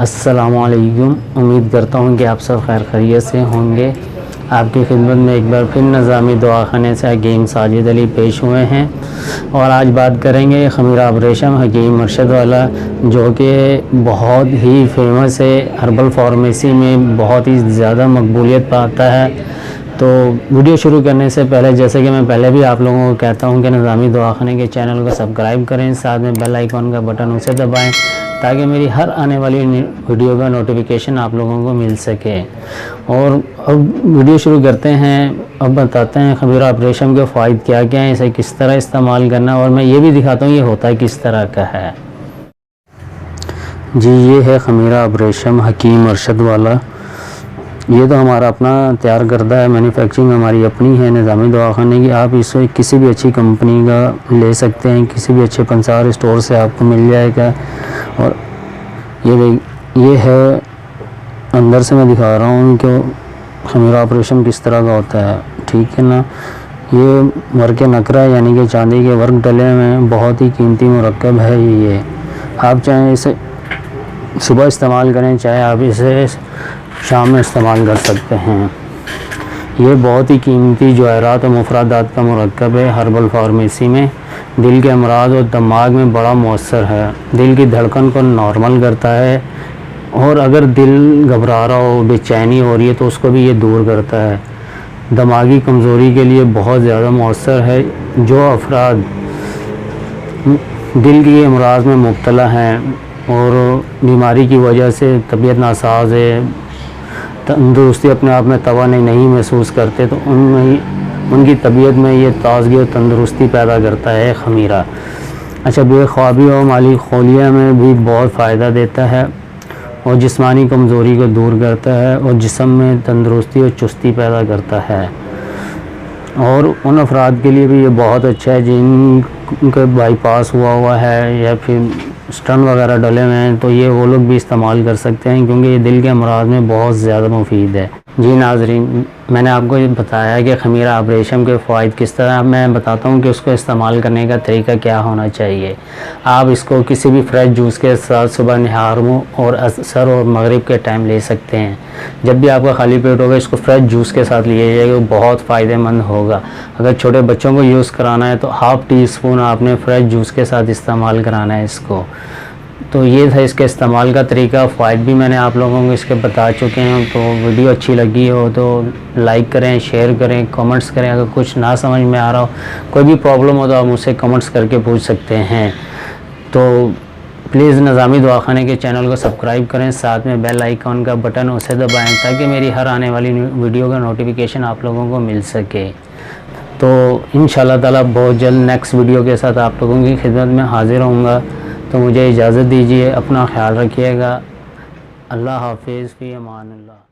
السلام علیکم، امید کرتا ہوں کہ آپ سب خیر خیریت سے ہوں گے۔ آپ کی خدمت میں ایک بار پھر نظامی دواخانے سے حکیم ساجد علی پیش ہوئے ہیں، اور آج بات کریں گے خمیرہ ابریشم حکیم مرشد والا، جو کہ بہت ہی فیمس ہے، ہربل فارمیسی میں بہت ہی زیادہ مقبولیت پاتا ہے۔ تو ویڈیو شروع کرنے سے پہلے، جیسے کہ میں پہلے بھی آپ لوگوں کو کہتا ہوں کہ نظامی دواخانے کے چینل کو سبسکرائب کریں، ساتھ میں بیل آئیکن کا بٹن اسے دبائیں تاکہ میری ہر آنے والی ویڈیو کا نوٹیفیکیشن آپ لوگوں کو مل سکے۔ اور اب ویڈیو شروع کرتے ہیں۔ اب بتاتے ہیں خمیرہ ابریشم کے فوائد کیا کیا ہیں، اسے کس طرح استعمال کرنا، اور میں یہ بھی دکھاتا ہوں یہ ہوتا ہے کس طرح کا ہے۔ جی، یہ ہے خمیرہ ابریشم حکیم مرشد والا۔ یہ تو ہمارا اپنا تیار کردہ ہے، مینوفیکچرنگ ہماری اپنی ہے نظامی دواخانے کی۔ آپ اسے کسی بھی اچھی کمپنی کا لے سکتے ہیں، کسی بھی اچھے پنسار اسٹور سے آپ کو مل جائے گا۔ اور یہ ہے اندر سے، میں دکھا رہا ہوں کہ خمیرہ ابریشم کس طرح کا ہوتا ہے، ٹھیک ہے نا۔ یہ ورق نقرہ یعنی کہ چاندی کے ورق ڈلے میں بہت ہی قیمتی مرکب ہے یہ۔ آپ چاہیں اسے صبح استعمال کریں، چاہے آپ اسے شام میں استعمال کر سکتے ہیں۔ یہ بہت ہی قیمتی جواہرات و مفردات کا مرکب ہے، ہربل فارمیسی میں دل کے امراض اور دماغ میں بڑا مؤثر ہے، دل کی دھڑکن کو نارمل کرتا ہے، اور اگر دل گھبرا رہا ہو، بے چینی ہو رہی ہے تو اس کو بھی یہ دور کرتا ہے۔ دماغی کمزوری کے لیے بہت زیادہ مؤثر ہے۔ جو افراد دل کی امراض میں مبتلا ہیں اور بیماری کی وجہ سے طبیعت ناساز ہے، تندرستی اپنے آپ میں توانائی نہیں محسوس کرتے، تو ان کی طبیعت میں یہ تازگی اور تندرستی پیدا کرتا ہے خمیرہ۔ اچھا، بے خوابی اور مالی خولیہ میں بھی بہت فائدہ دیتا ہے، اور جسمانی کمزوری کو دور کرتا ہے، اور جسم میں تندرستی اور چستی پیدا کرتا ہے۔ اور ان افراد کے لیے بھی یہ بہت اچھا ہے جن کا بائی پاس ہوا ہے یا پھر اسٹن وغیرہ ڈلے ہوئے ہیں، تو یہ وہ لوگ بھی استعمال کر سکتے ہیں، کیونکہ یہ دل کے امراض میں بہت زیادہ مفید ہے۔ جی ناظرین، میں نے آپ کو یہ بتایا کہ خمیرہ ابریشم کے فوائد کس طرح، میں بتاتا ہوں کہ اس کو استعمال کرنے کا طریقہ کیا ہونا چاہیے۔ آپ اس کو کسی بھی فریش جوس کے ساتھ صبح نہار منہ اور عصر اور مغرب کے ٹائم لے سکتے ہیں۔ جب بھی آپ کا خالی پیٹ ہوگا، اس کو فریش جوس کے ساتھ لیے جائے گا، بہت فائدہ مند ہوگا۔ اگر چھوٹے بچوں کو یوز کرانا ہے تو ½ ٹی اسپون آپ نے فریش جوس کے ساتھ استعمال کرانا ہے اس کو۔ تو یہ تھا اس کے استعمال کا طریقہ، فوائد بھی میں نے آپ لوگوں کو اس کے بتا چکے ہیں۔ تو ویڈیو اچھی لگی ہو تو لائک کریں، شیئر کریں، کمنٹس کریں۔ اگر کچھ نہ سمجھ میں آ رہا ہو، کوئی بھی پرابلم ہو تو آپ مجھ سے کمنٹس کر کے پوچھ سکتے ہیں۔ تو پلیز نظامی دواخانے کے چینل کو سبسکرائب کریں، ساتھ میں بیل آئیکن کا بٹن اسے دبائیں تاکہ میری ہر آنے والی ویڈیو کا نوٹیفیکیشن آپ لوگوں کو مل سکے۔ تو انشاءاللہ تعالی بہت جلد نیکسٹ ویڈیو کے ساتھ آپ لوگوں کی خدمت میں حاضر ہوں گا۔ تو مجھے اجازت دیجیے، اپنا خیال رکھیے گا۔ اللہ حافظ، فی امان اللہ۔